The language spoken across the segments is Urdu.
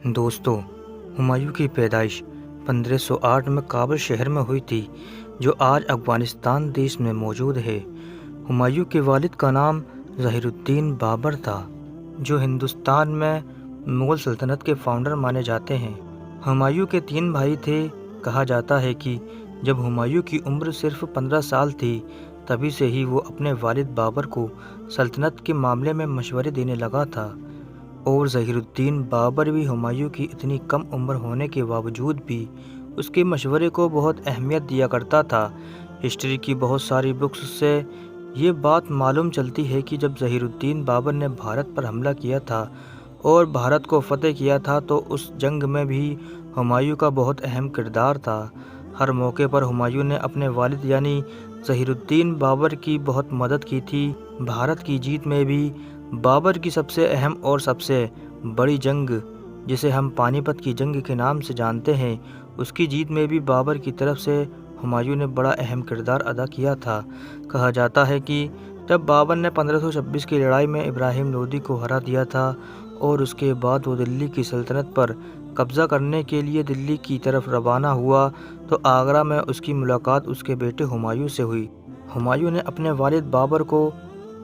دوستو، ہمایوں کی پیدائش 1508 میں کابل شہر میں ہوئی تھی، جو آج افغانستان دیش میں موجود ہے۔ ہمایوں کے والد کا نام ظہیر الدین بابر تھا، جو ہندوستان میں مغل سلطنت کے فاؤنڈر مانے جاتے ہیں۔ ہمایوں کے 3 بھائی تھے۔ کہا جاتا ہے کہ جب ہمایوں کی عمر صرف 15 سال تھی، تبھی سے ہی وہ اپنے والد بابر کو سلطنت کے معاملے میں مشورے دینے لگا تھا، اور ظہیر الدین بابر بھی ہمایوں کی اتنی کم عمر ہونے کے باوجود بھی اس کے مشورے کو بہت اہمیت دیا کرتا تھا۔ ہسٹری کی بہت ساری بکس سے یہ بات معلوم چلتی ہے کہ جب ظہیر الدین بابر نے بھارت پر حملہ کیا تھا اور بھارت کو فتح کیا تھا، تو اس جنگ میں بھی ہمایوں کا بہت اہم کردار تھا۔ ہر موقع پر ہمایوں نے اپنے والد یعنی ظہیر الدین بابر کی بہت مدد کی تھی۔ بھارت کی جیت میں بھی بابر کی سب سے اہم اور سب سے بڑی جنگ، جسے ہم پانی پت کی جنگ کے نام سے جانتے ہیں، اس کی جیت میں بھی بابر کی طرف سے ہمایوں نے بڑا اہم کردار ادا کیا تھا۔ کہا جاتا ہے کہ جب بابر نے 1526 کی لڑائی میں ابراہیم لودھی کو ہرا دیا تھا اور اس کے بعد وہ دلی کی سلطنت پر قبضہ کرنے کے لیے دلی کی طرف روانہ ہوا، تو آگرہ میں اس کی ملاقات اس کے بیٹے ہمایوں سے ہوئی۔ ہمایوں نے اپنے والد بابر کو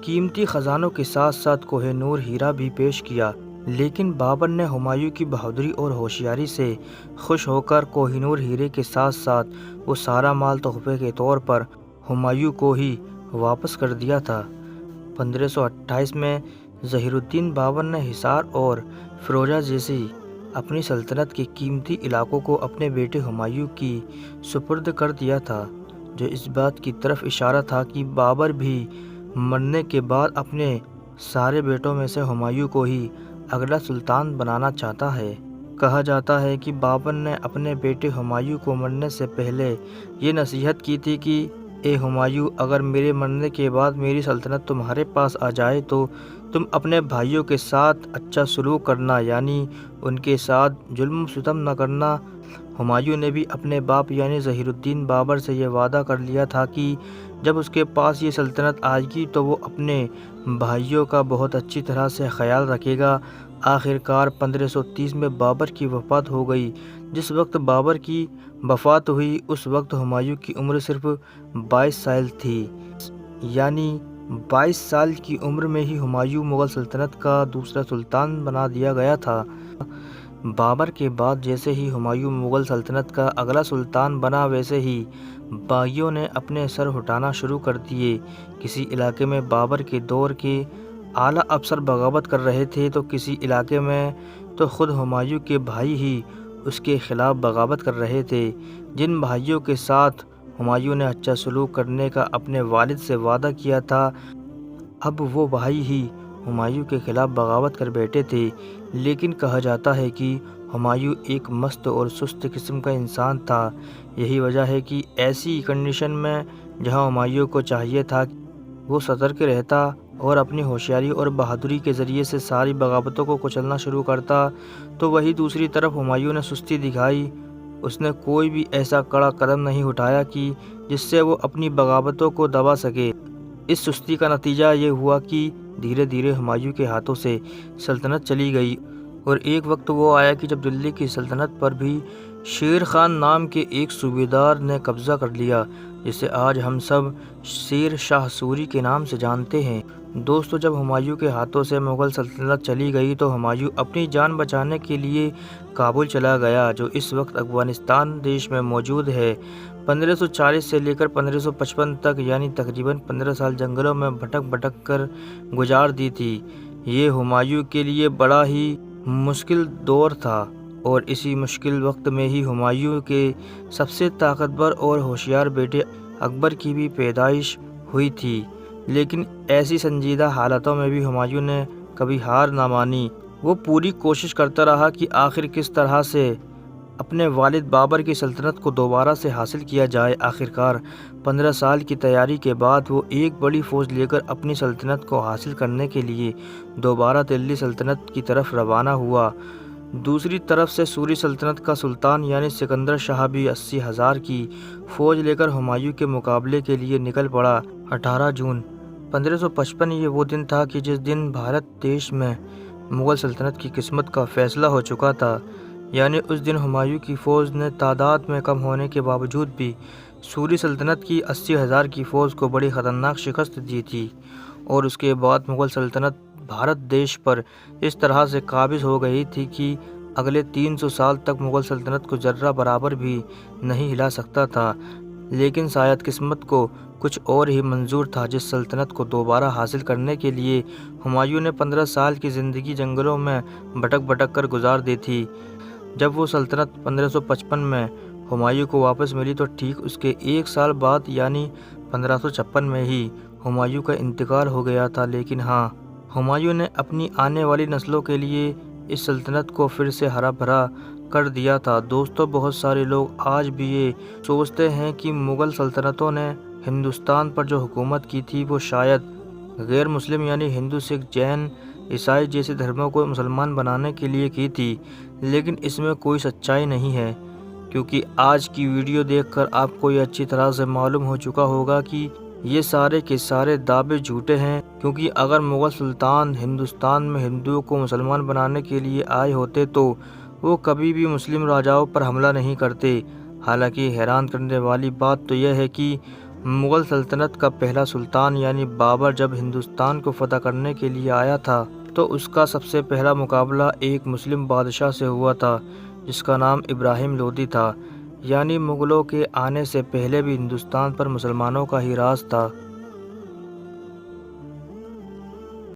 قیمتی خزانوں کے ساتھ ساتھ کوہ نور ہیرا بھی پیش کیا، لیکن بابر نے ہمایوں کی بہادری اور ہوشیاری سے خوش ہو کر کوہ نور ہیرے کے ساتھ ساتھ وہ سارا مال تحفے کے طور پر ہمایوں کو ہی واپس کر دیا تھا۔ 1528 میں ظہیر الدین بابر نے حصار اور فیروزہ جیسی اپنی سلطنت کے قیمتی علاقوں کو اپنے بیٹے ہمایوں کی سپرد کر دیا تھا، جو اس بات کی طرف اشارہ تھا کہ بابر بھی مرنے کے بعد اپنے سارے بیٹوں میں سے ہمایوں کو ہی اگلا سلطان بنانا چاہتا ہے۔ کہا جاتا ہے کہ بابر نے اپنے بیٹے ہمایوں کو مرنے سے پہلے یہ نصیحت کی تھی کہ اے ہمایوں، اگر میرے مرنے کے بعد میری سلطنت تمہارے پاس آ جائے تو تم اپنے بھائیوں کے ساتھ اچھا سلوک کرنا، یعنی ان کے ساتھ ظلم و ستم نہ کرنا۔ ہمایوں نے بھی اپنے باپ یعنی ظہیر الدین بابر سے یہ وعدہ کر لیا تھا کہ جب اس کے پاس یہ سلطنت آئے گی تو وہ اپنے بھائیوں کا بہت اچھی طرح سے خیال رکھے گا۔ آخر کار 1530 میں بابر کی وفات ہو گئی۔ جس وقت بابر کی وفات ہوئی اس وقت ہمایوں کی عمر صرف 22 سال تھی، یعنی 22 سال کی عمر میں ہی ہمایوں مغل سلطنت کا دوسرا سلطان بنا دیا گیا تھا۔ بابر کے بعد جیسے ہی ہمایوں مغل سلطنت کا اگلا سلطان بنا، ویسے ہی باغیوں نے اپنے سر اٹھانا شروع کر دیے۔ کسی علاقے میں بابر کے دور کے اعلیٰ افسر بغاوت کر رہے تھے، تو کسی علاقے میں تو خود ہمایوں کے بھائی ہی اس کے خلاف بغاوت کر رہے تھے۔ جن بھائیوں کے ساتھ ہمایوں نے اچھا سلوک کرنے کا اپنے والد سے وعدہ کیا تھا، اب وہ بھائی ہی ہمایوں کے خلاف بغاوت کر بیٹھے تھے۔ لیکن کہا جاتا ہے کہ ہمایوں ایک مست اور سست قسم کا انسان تھا۔ یہی وجہ ہے کہ ایسی کنڈیشن میں جہاں ہمایوں کو چاہیے تھا کہ وہ سترک رہتا اور اپنی ہوشیاری اور بہادری کے ذریعے سے ساری بغاوتوں کو کچلنا شروع کرتا، تو وہی دوسری طرف ہمایوں نے سستی دکھائی۔ اس نے کوئی بھی ایسا کڑا قدم نہیں اٹھایا کہ جس سے وہ اپنی بغاوتوں کو دبا سکے۔ اس سستی کا نتیجہ یہ ہوا کہ دھیرے دھیرے ہمایوں کے ہاتھوں سے سلطنت چلی گئی، اور ایک وقت وہ آیا کہ جب دلی کی سلطنت پر بھی شیر خان نام کے ایک صوبیدار نے قبضہ کر لیا، جسے آج ہم سب شیر شاہ سوری کے نام سے جانتے ہیں۔ دوستو، جب ہمایوں کے ہاتھوں سے مغل سلطنت چلی گئی تو ہمایوں اپنی جان بچانے کے لیے کابل چلا گیا، جو اس وقت افغانستان دیش میں موجود ہے۔ 1540 سے لے کر 1555 تک، یعنی تقریباً 15 سال جنگلوں میں بھٹک بھٹک کر گزار دی تھی۔ یہ ہمایوں کے لیے بڑا ہی مشکل دور تھا، اور اسی مشکل وقت میں ہی ہمایوں کے سب سے طاقتور اور ہوشیار بیٹے اکبر کی بھی پیدائش ہوئی تھی۔ لیکن ایسی سنجیدہ حالتوں میں بھی ہمایوں نے کبھی ہار نہ مانی۔ وہ پوری کوشش کرتا رہا کہ آخر کس طرح سے اپنے والد بابر کی سلطنت کو دوبارہ سے حاصل کیا جائے۔ آخرکار 15 سال کی تیاری کے بعد وہ ایک بڑی فوج لے کر اپنی سلطنت کو حاصل کرنے کے لیے دوبارہ دلی سلطنت کی طرف روانہ ہوا۔ دوسری طرف سے سوری سلطنت کا سلطان یعنی سکندر شاہ بھی 80,000 کی فوج لے کر ہمایوں کے مقابلے کے لیے نکل پڑا۔ 18 جون 1555 یہ وہ دن تھا کہ جس دن بھارت دیش میں مغل سلطنت کی قسمت کا فیصلہ ہو چکا تھا۔ یعنی اس دن ہمایوں کی فوج نے تعداد میں کم ہونے کے باوجود بھی سوری سلطنت کی 80,000 کی فوج کو بڑی خطرناک شکست دی تھی، اور اس کے بعد مغل سلطنت بھارت دیش پر اس طرح سے قابض ہو گئی تھی کہ اگلے 300 سال تک مغل سلطنت کو ذرہ برابر بھی نہیں ہلا سکتا تھا۔ لیکن شاید قسمت کو کچھ اور ہی منظور تھا، جس سلطنت کو دوبارہ حاصل کرنے کے لیے ہمایوں نے 15 سال کی زندگی جنگلوں میں بھٹک بھٹک کر گزار دی تھی۔ جب وہ سلطنت 1555 میں ہمایوں کو واپس ملی تو ٹھیک اس کے ایک سال بعد یعنی 1556 میں ہی ہمایوں کا انتقال ہو گیا تھا۔ لیکن ہاں، ہمایوں نے اپنی آنے والی نسلوں کے لیے اس سلطنت کو پھر سے ہرا بھرا کر دیا تھا۔ دوستو، بہت سارے لوگ آج بھی یہ سوچتے ہیں کہ مغل سلطنتوں نے ہندوستان پر جو حکومت کی تھی وہ شاید غیر مسلم یعنی ہندو، سکھ، جین، عیسائی جیسے دھرموں کو مسلمان بنانے کے لیے کی تھی، لیکن اس میں کوئی سچائی نہیں ہے، کیونکہ آج کی ویڈیو دیکھ کر آپ کو یہ اچھی طرح سے معلوم ہو چکا ہوگا کہ یہ سارے کے سارے دعوے جھوٹے ہیں۔ کیونکہ اگر مغل سلطان ہندوستان میں ہندوؤں کو مسلمان بنانے کے لیے آئے ہوتے تو وہ کبھی بھی مسلم راجاؤں پر حملہ نہیں کرتے۔ حالانکہ حیران کرنے والی بات تو یہ ہے کہ مغل سلطنت کا پہلا سلطان یعنی بابر جب ہندوستان کو فتح کرنے کے لیے آیا تھا تو اس کا سب سے پہلا مقابلہ ایک مسلم بادشاہ سے ہوا تھا جس کا نام ابراہیم لودھی تھا۔ یعنی مغلوں کے آنے سے پہلے بھی ہندوستان پر مسلمانوں کا ہی راج تھا۔